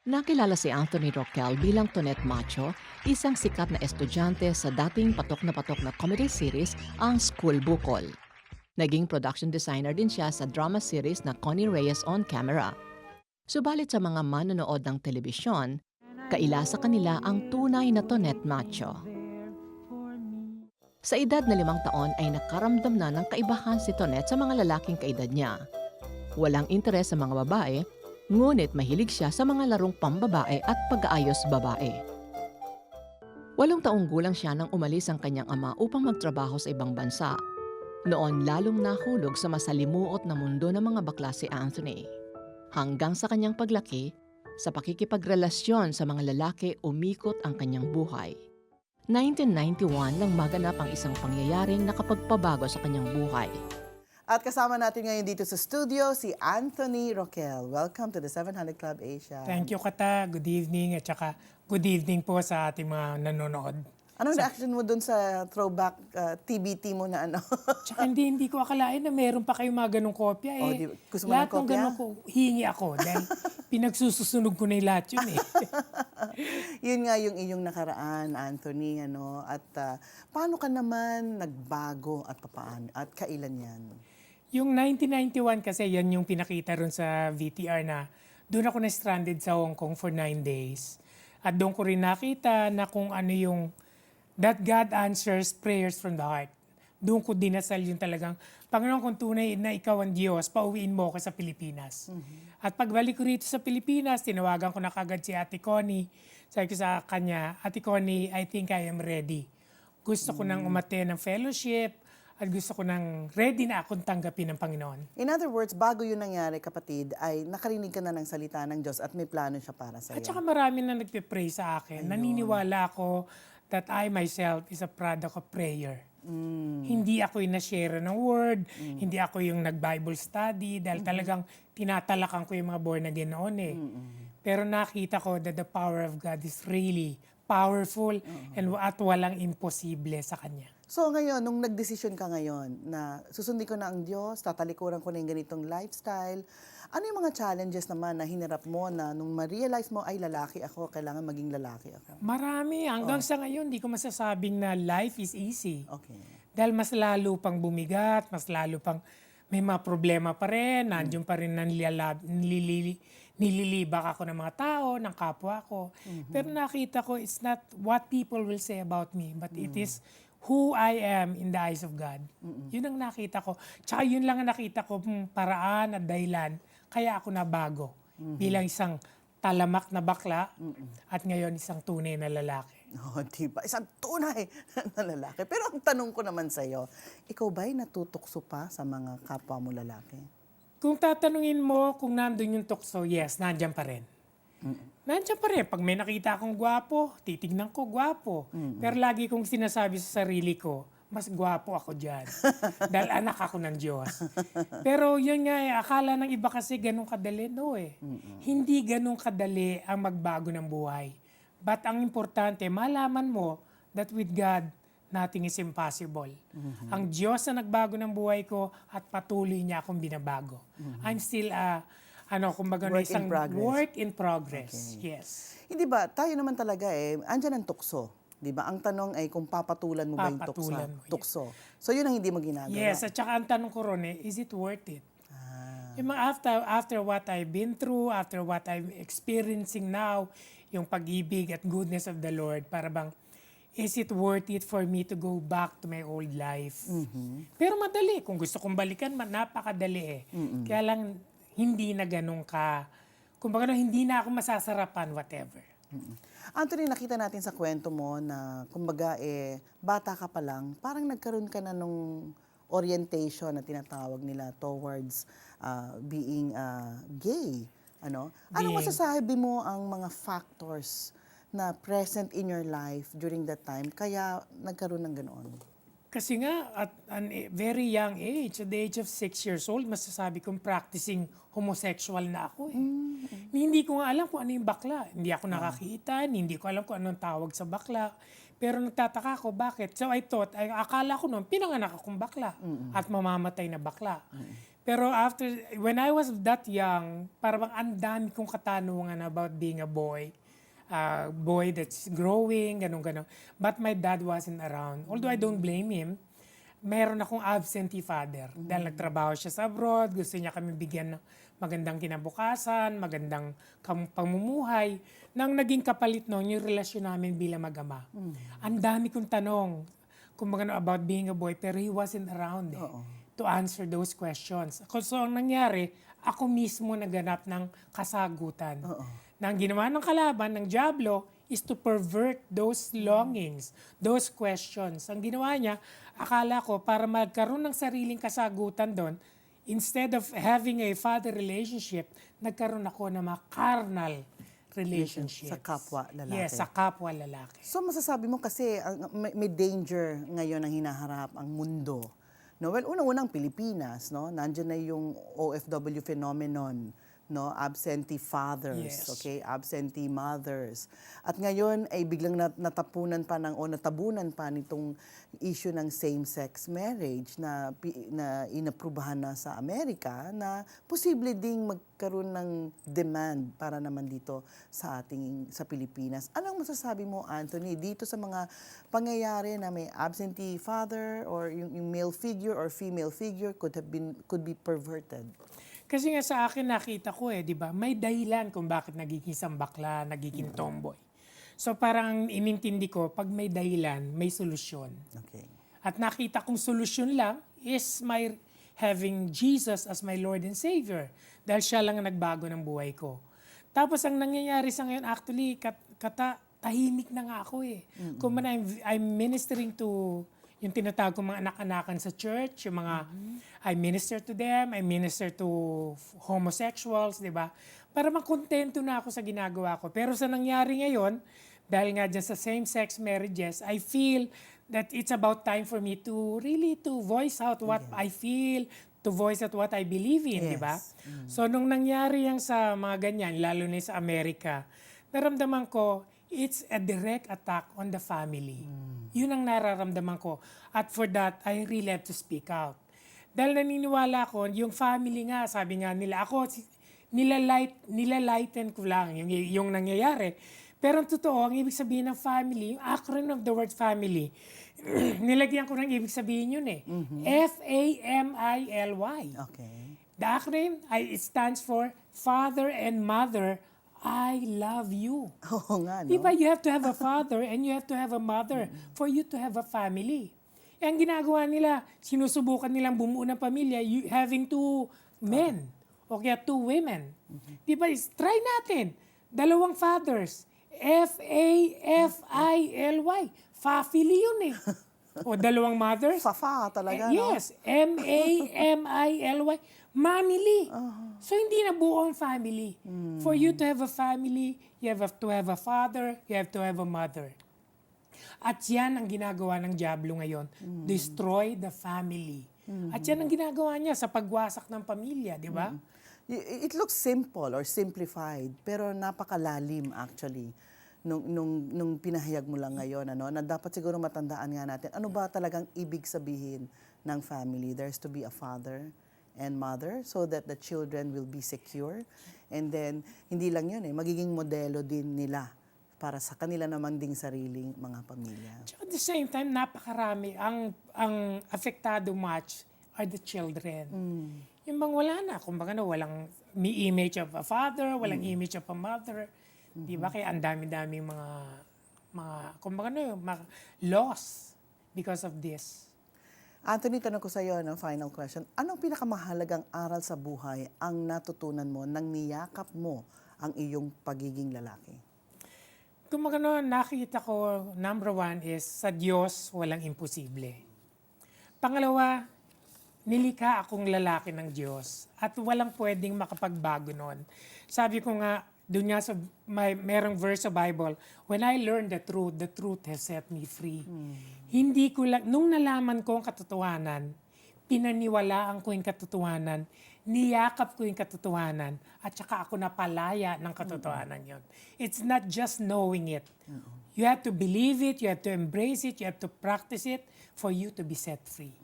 Nakilala si Anthony Roquel bilang Tonet Macho, isang sikat na estudyante sa dating patok na comedy series ang School Bukol. Naging production designer din siya sa drama series na Connie Reyes on Camera. Subalit sa mga manonood ng telebisyon, kaila sa kanila ang tunay na Tonet Macho. Sa edad na 5 taon ay nakaramdam na ng kaibahan si Tonet sa mga lalaking kaedad niya. Walang interes sa mga babae, ngunit mahilig siya sa mga larong pambabae at pag-aayos babae. 8 taong gulang siya nang umalis ang kanyang ama upang magtrabaho sa ibang bansa. Noon lalong nahulog sa masalimuot na mundo ng mga bakla si Anthony. Hanggang sa kanyang paglaki, sa pakikipagrelasyon sa mga lalaki umikot ang kanyang buhay. 1991 nang maganap ang isang pangyayaring nakapagpabago sa kanyang buhay. At kasama natin ngayon dito sa studio si Anthony Roquel. Welcome to the 700 Club Asia. Thank you, Kata. Good evening at saka good evening po sa ating mga nanonood. Anong reaction mo dun sa throwback TBT mo na ano? Tsaka hindi ko akalain na meron pa kayong mga ganong kopya eh. Gusto mo ng lahat ng kopya? ganon ko, hingi ako dahil pinagsususunog ko na yung lahat yun eh. Yun nga yung iyong nakaraan, Anthony. Ano? At paano ka naman nagbago at papaano? At kailan yan? Yung 1991 kasi yan yung pinakita ron sa VTR na doon ako na-stranded sa Hong Kong for 9 days. At doon ko rin nakita na kung ano yung that God answers prayers from the heart. Doon ko dinasal yung talagang, Panginoon, kung tunay na ikaw ang Diyos, pauwiin mo ako sa Pilipinas. At pagbalik ko rito sa Pilipinas, tinawagan ko na kagad si Ate Connie. Sabi ko sa kanya, Ate Connie, I think I am ready. Gusto ko nang umattend ng fellowship at gusto ko nang ready na akong tanggapin ng Panginoon. In other words, bago yun nangyari, kapatid, ay nakarinig ka na ng salita ng Diyos at may plano siya para sa At iyo. saka marami na nagpe-pray sa akin. Naniniwala ako that I myself is a product of prayer. Hindi ako yung na-share ng word, hindi ako yung nag-Bible study, dahil talagang tinatalakan ko yung mga born again noon eh. Pero nakita ko that the power of God is really powerful and at walang imposible sa Kanya. So ngayon, nung nagdesisyon ka ngayon na susundin ko na ang Diyos, tatalikuran ko na yung ganitong lifestyle, ano yung mga challenges naman na hinarap mo na nung ma-realize mo, ay lalaki ako, kailangan maging lalaki ako? Marami. Hanggang sa ngayon, di ko masasabing na life is easy. Okay. Dahil mas lalo pang bumigat, mas lalo pang may mga problema pa rin, nandiyon pa rin nililibak ako ng mga tao, ng kapwa ko. Pero nakita ko, it's not what people will say about me, but it is who I am in the eyes of God. Yun ang nakita ko. Tsaka yun lang ang nakita ko, paraan at dahilan, kaya ako nabago bilang isang talamak na bakla at ngayon isang tunay na lalaki. Oh, diba? Isang tunay na lalaki. Pero ang tanong ko naman sa'yo, ikaw ba'y natutokso pa sa mga kapwa mo lalaki? Kung tatanungin mo kung nandun yung tukso, yes, nandyan pa rin. Nandiyan pa rin. Pag may nakita akong gwapo, titignan ko gwapo. Pero lagi kong sinasabi sa sarili ko, mas gwapo ako dyan. Dahil anak ako ng Diyos. Pero yun nga eh, akala ng iba kasi ganun kadali. No eh. Hindi ganun kadali ang magbago ng buhay. But ang importante, malaman mo that with God, nothing is impossible. Ang Diyos na nagbago ng buhay ko at patuloy niya akong binabago. I'm still kumbaga isang work in progress. Okay. Yes. Hindi ba, tayo naman talaga andyan ang tukso. Di ba? Ang tanong ay kung papatulan mo ba yung Papatulan mo, yes. tukso. So yun ang hindi mo ginagawa. Yes, at saka ang tanong ko ron is it worth it? Yung mga after what I've been through, after what I'm experiencing now, yung pag-ibig at goodness of the Lord, para bang, is it worth it for me to go back to my old life? Pero madali. Kung gusto kong balikan, napakadali eh. Kaya lang, hindi na ganun ka, kumbaga hindi na ako masasarapan, whatever. Anthony, nakita natin sa kwento mo na, kumbaga bata ka pa lang, parang nagkaroon ka na nung orientation na tinatawag nila towards being gay. Ano masasabi mo ang mga factors na present in your life during that time, kaya nagkaroon ng ganoon? Kasi nga, at a very young age, at the age of 6 years old, masasabi kong practicing homosexual na ako eh. Hindi ko nga alam kung ano yung bakla. Hindi ako nakakita, hindi ko alam kung anong tawag sa bakla. Pero nagtataka ako, bakit? So I thought, akala ko noon, pinanganak akong bakla at mamamatay na bakla. Pero when I was that young, parang ang dami kong katanungan about being a boy. Boy that's growing, ganun-ganun. But my dad wasn't around. Although I don't blame him, meron akong absentee father. Dahil nagtrabaho siya sa abroad, gusto niya kami bigyan ng magandang kinabukasan, magandang pamumuhay. Nang naging kapalit noon, yung relasyon namin bilang mag-ama. Ang dami kong tanong about being a boy, pero he wasn't around to answer those questions. So ang nangyari, ako mismo naganap ng kasagutan. Na ang ginawa ng kalaban, ng Diablo, is to pervert those longings, those questions. Ang ginawa niya, akala ko, para magkaroon ng sariling kasagutan doon, instead of having a father relationship, nagkaroon ako ng mga carnal relationships. Sa kapwa lalaki. Yes, sa kapwa lalaki. So masasabi mo kasi may danger ngayon ang hinaharap ang mundo. No, well, unang-unang Pilipinas, no? Nandiyan na yung OFW phenomenon, no? Absentee fathers, Yes. okay? Absentee mothers. At ngayon ay biglang natabunan pa nitong issue ng same-sex marriage na inaprubahan na sa Amerika na posible ding magkaroon ng demand para naman dito sa Pilipinas. Anong masasabi mo, Anthony, dito sa mga pangyayari na may absentee father or yung male figure or female figure could be perverted? Kasi nga sa akin nakita ko di ba, may dahilan kung bakit nagiging isang bakla, nagiging tomboy. So parang inintindi ko, pag may dahilan, may solusyon. Okay. At nakita kong solusyon lang is my having Jesus as my Lord and Savior. Dahil siya lang ang nagbago ng buhay ko. Tapos ang nangyayari sa ngayon, actually, tahimik na nga ako Kung I'm ministering to yung tinatawag kong mga anak-anakan sa church, yung mga I minister to them, I minister to homosexuals, di ba? Para makontento na ako sa ginagawa ko. Pero sa nangyari ngayon, dahil nga dyan sa same-sex marriages, I feel that it's about time for me to really to voice out what I feel, to voice out what I believe in, di ba? So nung nangyari yan sa mga ganyan, lalo na sa Amerika, naramdaman ko, it's a direct attack on the family. Yun ang nararamdaman ko. At for that, I really have to speak out. Dahil naniniwala ko, yung family nga, sabi nga nila, ako, nilalighten ko lang yung nangyayari. Pero ang totoo, ang ibig sabihin ng family, yung acronym of the word family, nilagyan ko ng ibig sabihin yun F-A-M-I-L-Y. Okay. The acronym, it stands for Father and Mother, I love you. Oo nga, no? Diba, you have to have a father and you have to have a mother for you to have a family. Ang ginagawa nila, sinusubukan nilang bumuo ng pamilya, having two men o kaya two women. Diba, try natin. Dalawang fathers. F-A-F-I-L-Y. Family yun O dalawang mothers. Fafa talaga, no? Yes, M-A-M-I-L-Y. Mamily. So hindi na buo ang family. For you to have a family, you have to have a father, you have to have a mother. At yan ang ginagawa ng Diablo ngayon. Destroy the family. At yan ang ginagawa niya sa pagwasak ng pamilya, di ba? It looks simple or simplified, pero napakalalim actually nung pinahayag mo lang ngayon, na dapat siguro matandaan nga natin, ano ba talagang ibig sabihin ng family? There's to be a father and mother so that the children will be secure. And then, hindi lang yun magiging modelo din nila para sa kanila naman ding sariling mga pamilya. At the same time, napakarami. Ang apektado much are the children. Yung bang wala na. Kumbaga walang may image of a father, walang image of a mother. Di ba? Kaya ang dami-daming mga kumbaga mga loss because of this. Anthony, tanong ko sa iyo, final question. Anong pinakamahalagang aral sa buhay ang natutunan mo nang niyakap mo ang iyong pagiging lalaki? Kumbaga nakita ko, number one is, sa Diyos, walang imposible. Pangalawa, nilikha akong lalaki ng Diyos at walang pwedeng makapagbago nun. Sabi ko nga, doon nga sa merong verse sa Bible, when I learned the truth has set me free. Hindi ko lang, nung nalaman ko ang katotohanan, pinaniwalaan ko yung katotohanan, niyakap ko yung katotohanan, at saka ako napalaya ng katotohanan yon. It's not just knowing it. You have to believe it, you have to embrace it, you have to practice it for you to be set free.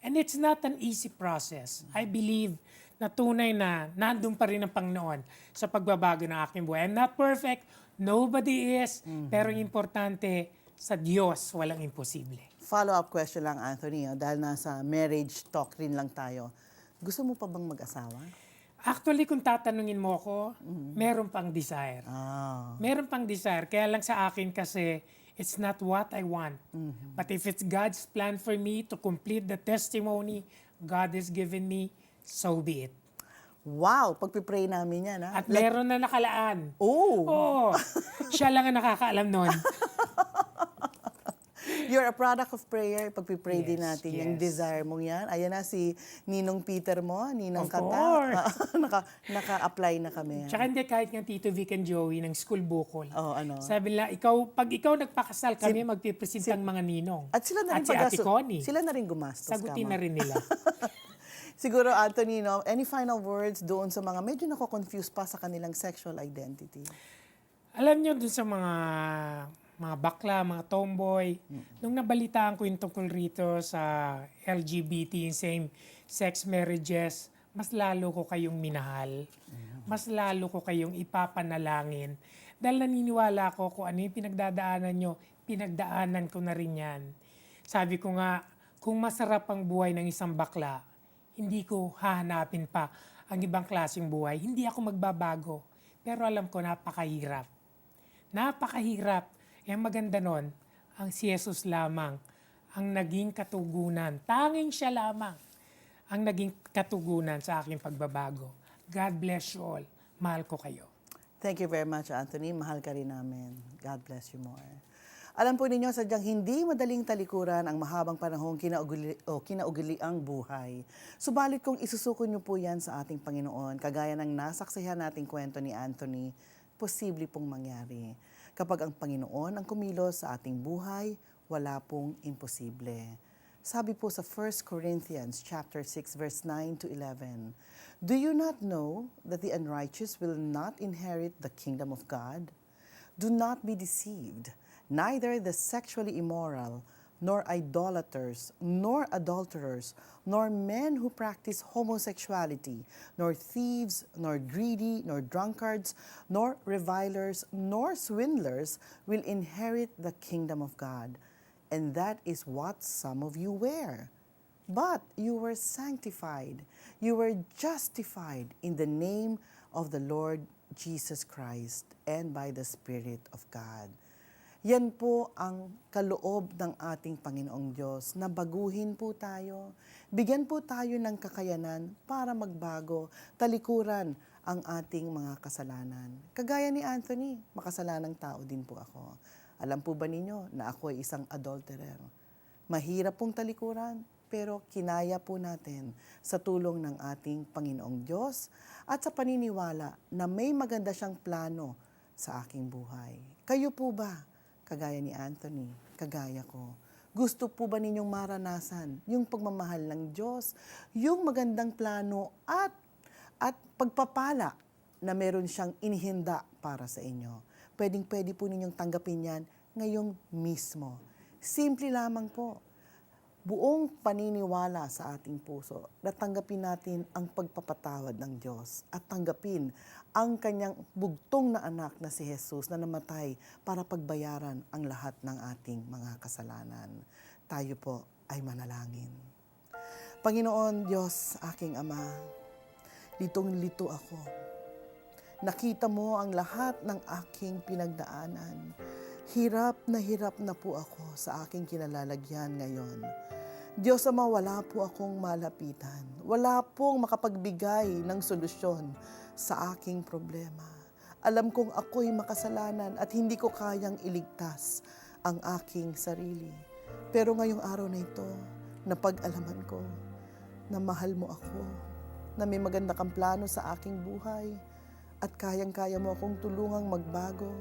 And it's not an easy process. I believe na tunay na nandun pa rin ang Panginoon sa pagbabago ng aking buhay. I'm not perfect, nobody is, pero ang importante, sa Diyos walang imposible. Follow-up question lang, Anthony, dahil nasa marriage talk rin lang tayo. Gusto mo pa bang mag-asawa? Actually, kung tatanungin mo ako, meron pang desire. Ah. Meron pang desire. Kaya lang sa akin kasi, it's not what I want. But if it's God's plan for me to complete the testimony God has given me, so be it. Wow, pagpipray namin yan, ha? At meron na nakalaan. Oh, Oo. Siya lang ang nakakaalam nun. you're a product of prayer. Pagpipray din Yes, natin yung yes. desire mong yan. Ayan na si Ninong Peter mo, Ninong Of Kata. course. Naka-apply na kami. Tsaka hindi kahit nga Tito Vic and Joey ng school bukol. Oh, ano? Sabi nila, pag ikaw nagpakasal, kami magpipresent ang mga ninong. At sila na rin At si Ate Connie. Sila na rin gumastos. Sagutin kama. na rin nila. Siguro, Anthony, no, any final words doon sa mga medyo nako-confuse pa sa kanilang sexual identity? Alam nyo dun sa mga bakla, mga tomboy, nung nabalitaan ko yung tungkol rito sa LGBT, same-sex marriages, mas lalo ko kayong minahal. Mas lalo ko kayong ipapanalangin. Dahil naniniwala ko kung ano yung pinagdadaanan nyo, pinagdaanan ko na rin yan. Sabi ko nga, kung masarap ang buhay ng isang bakla, hindi ko hahanapin pa ang ibang klaseng buhay. Hindi ako magbabago. Pero alam ko, napakahirap. Napakahirap. Ang maganda nun, ang si Jesus lamang, ang naging katugunan. Tanging siya lamang ang naging katugunan sa aking pagbabago. God bless you all. Mahal ko kayo. Thank you very much, Anthony. Mahal ka rin namin. God bless you more. Alam po ninyo, sadyang hindi madaling talikuran ang mahabang panahong kinaugili ang buhay. Subalit kung isusuko niyo po yan sa ating Panginoon, kagaya ng nasaksihan nating kwento ni Anthony, posible pong mangyari. Kapag ang Panginoon ang kumilos sa ating buhay, wala pong imposible. Sabi po sa 1 Corinthians chapter 6 verse 9 to 11, "Do you not know that the unrighteous will not inherit the kingdom of God? Do not be deceived. Neither the sexually immoral, nor idolaters, nor adulterers, nor men who practice homosexuality, nor thieves, nor greedy, nor drunkards, nor revilers, nor swindlers will inherit the kingdom of God. And that is what some of you were. But you were sanctified, you were justified in the name of the Lord Jesus Christ and by the Spirit of God." Yan po ang kaloob ng ating Panginoong Diyos na baguhin po tayo, bigyan po tayo ng kakayanan para magbago, talikuran ang ating mga kasalanan. Kagaya ni Anthony, makasalanang tao din po ako. Alam po ba ninyo na ako ay isang adulterer? Mahirap pong talikuran, pero kinaya po natin sa tulong ng ating Panginoong Diyos at sa paniniwala na may maganda siyang plano sa aking buhay. Kayo po ba? Kagaya ni Anthony, kagaya ko. Gusto po ba ninyong maranasan yung pagmamahal ng Diyos, yung magandang plano at pagpapala na meron siyang inihinda para sa inyo? Pwede po ninyong tanggapin yan ngayong mismo. Simple lamang po. Buong paniniwala sa ating puso na tanggapin natin ang pagpapatawad ng Diyos at tanggapin ang kanyang bugtong na anak na si Jesus na namatay para pagbayaran ang lahat ng ating mga kasalanan. Tayo po ay manalangin. Panginoon Diyos, aking Ama, litong-lito ako. Nakita mo ang lahat ng aking pinagdaanan. Hirap na po ako sa aking kinalalagyan ngayon. Diyos Ama, wala po akong malapitan. Wala pong makapagbigay ng solusyon sa aking problema. Alam kong ako'y makasalanan at hindi ko kayang iligtas ang aking sarili. Pero ngayong araw na ito, napag-alaman ko na mahal mo ako, na may maganda kang plano sa aking buhay, at kayang-kaya mo akong tulungang magbago,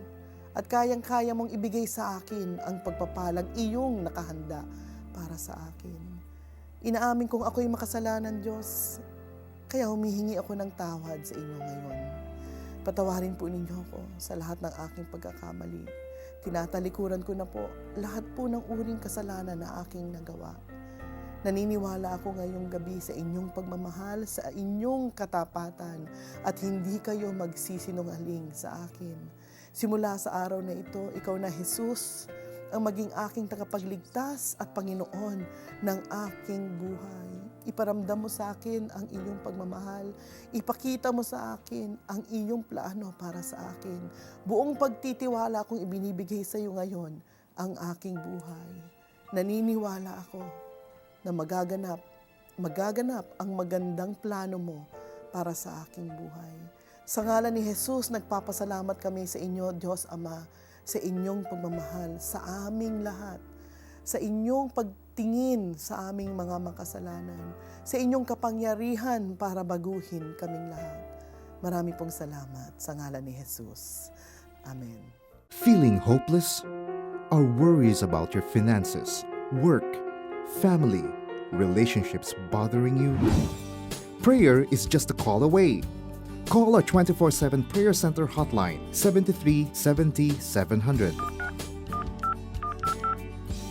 at kayang-kaya mong ibigay sa akin ang pagpapalang iyong nakahanda para sa akin. Inaamin kong ako'y makasalanan, Diyos, kaya humihingi ako ng tawad sa inyo ngayon. Patawarin po ninyo ako sa lahat ng aking pagkakamali. Tinatalikuran ko na po lahat po ng uring kasalanan na aking nagawa. Naniniwala ako ngayong gabi sa inyong pagmamahal, sa inyong katapatan, at hindi kayo magsisinungaling sa akin. Simula sa araw na ito, ikaw na Jesus, ang maging aking tagapagligtas at Panginoon ng aking buhay. Iparamdam mo sa akin ang iyong pagmamahal. Ipakita mo sa akin ang iyong plano para sa akin. Buong pagtitiwala kong ibinibigay sa iyo ngayon ang aking buhay. Naniniwala ako na magaganap ang magandang plano mo para sa aking buhay. Sa ngalan ni Jesus, nagpapasalamat kami sa inyo, Diyos Ama, sa inyong pagmamahal sa aming lahat, sa inyong pagtingin sa aming mga makasalanan, sa inyong kapangyarihan para baguhin kaming lahat. Marami pong salamat sa ngalan ni Jesus. Amen. Feeling hopeless? Are worries about your finances, work, family, relationships bothering you? Prayer is just a call away. Call our 24/7 Prayer Center hotline 73 70 700.